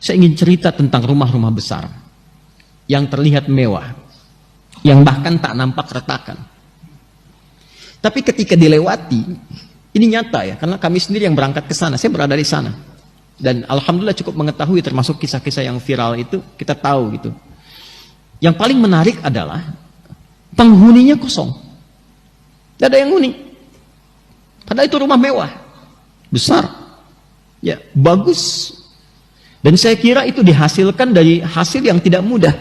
Saya ingin cerita tentang rumah-rumah besar yang terlihat mewah, yang bahkan tak nampak retakan. Tapi ketika dilewati, ini nyata ya, karena kami sendiri yang berangkat ke sana, saya berada di sana. Dan alhamdulillah cukup mengetahui termasuk kisah-kisah yang viral itu, kita tahu gitu. Yang paling menarik adalah penghuninya kosong. Tidak ada yang huni. Padahal itu rumah mewah, besar, ya bagus. Dan saya kira itu dihasilkan dari hasil yang tidak mudah.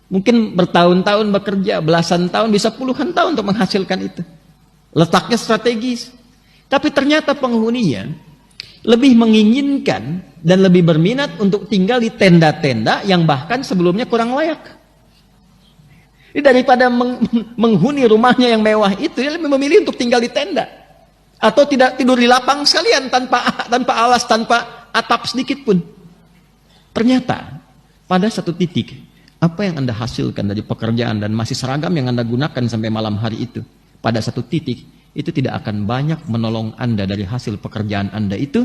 Mungkin bertahun-tahun bekerja, belasan tahun, bisa puluhan tahun untuk menghasilkan itu. Letaknya strategis. Tapi ternyata penghuninya lebih menginginkan dan lebih berminat untuk tinggal di tenda-tenda yang bahkan sebelumnya kurang layak. Jadi daripada menghuni rumahnya yang mewah itu, dia lebih memilih untuk tinggal di tenda. Atau tidak tidur di lapang sekalian tanpa alas, tanpa atap sedikit pun. Ternyata pada satu titik, apa yang Anda hasilkan dari pekerjaan dan masih seragam yang Anda gunakan sampai malam hari itu, pada satu titik itu tidak akan banyak menolong Anda dari hasil pekerjaan Anda itu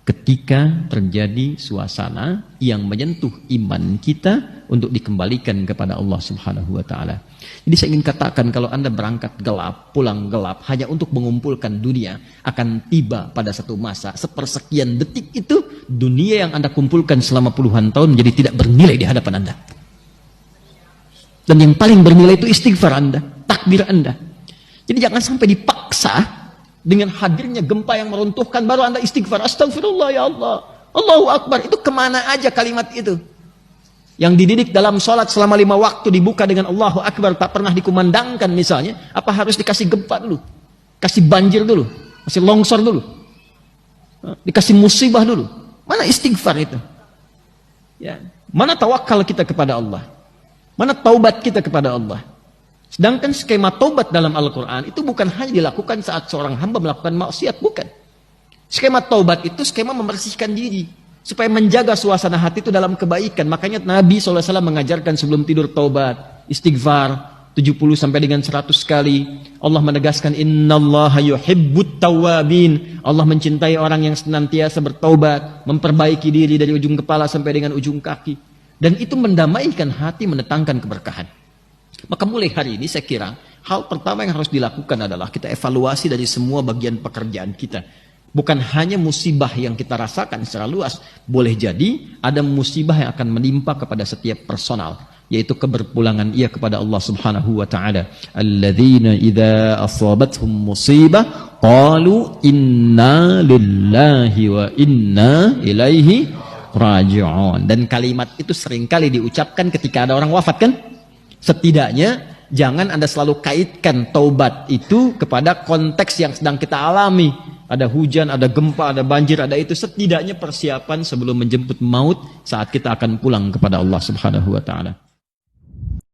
ketika terjadi suasana yang menyentuh iman kita untuk dikembalikan kepada Allah Subhanahu wa taala. Jadi saya ingin katakan, kalau Anda berangkat gelap, pulang gelap hanya untuk mengumpulkan dunia, akan tiba pada satu masa, sepersekian detik itu dunia yang Anda kumpulkan selama puluhan tahun menjadi tidak bernilai di hadapan Anda. Dan yang paling bernilai itu istighfar Anda, takbir Anda. Jadi jangan sampai dipaksa dengan hadirnya gempa yang meruntuhkan baru Anda istighfar, astagfirullah ya Allah, Allahu Akbar. Itu kemana aja kalimat itu? Yang dididik dalam sholat selama 5 waktu dibuka dengan Allahu Akbar, tak pernah dikumandangkan misalnya, apa harus dikasih gempa dulu? Kasih banjir dulu? Kasih longsor dulu? Dikasih musibah dulu? Mana istighfar itu? Ya. Mana tawakal kita kepada Allah? Mana taubat kita kepada Allah? Sedangkan skema taubat dalam Al-Quran itu bukan hanya dilakukan saat seorang hamba melakukan maksiat, bukan. Skema taubat itu skema membersihkan diri, supaya menjaga suasana hati itu dalam kebaikan. Makanya Nabi SAW mengajarkan sebelum tidur taubat, istighfar 70 sampai dengan 100 kali. Allah menegaskan, innallaha yuhibbut tawwabin. Allah mencintai orang yang senantiasa bertaubat, memperbaiki diri dari ujung kepala sampai dengan ujung kaki. Dan itu mendamaikan hati, mendatangkan keberkahan. Maka mulai hari ini saya kira hal pertama yang harus dilakukan adalah kita evaluasi dari semua bagian pekerjaan kita. Bukan hanya musibah yang kita rasakan secara luas, boleh jadi ada musibah yang akan menimpa kepada setiap personal, yaitu keberpulangan ia kepada Allah Subhanahu wa taala. Alladzina idza asabathum musibah qalu inna lillahi wa inna ilaihi raji'un. Dan kalimat itu seringkali diucapkan ketika ada orang wafat, kan? Setidaknya jangan Anda selalu kaitkan taubat itu kepada konteks yang sedang kita alami. Ada hujan, ada gempa, ada banjir, ada itu. Setidaknya persiapan sebelum menjemput maut saat kita akan pulang kepada Allah Subhanahu wa taala.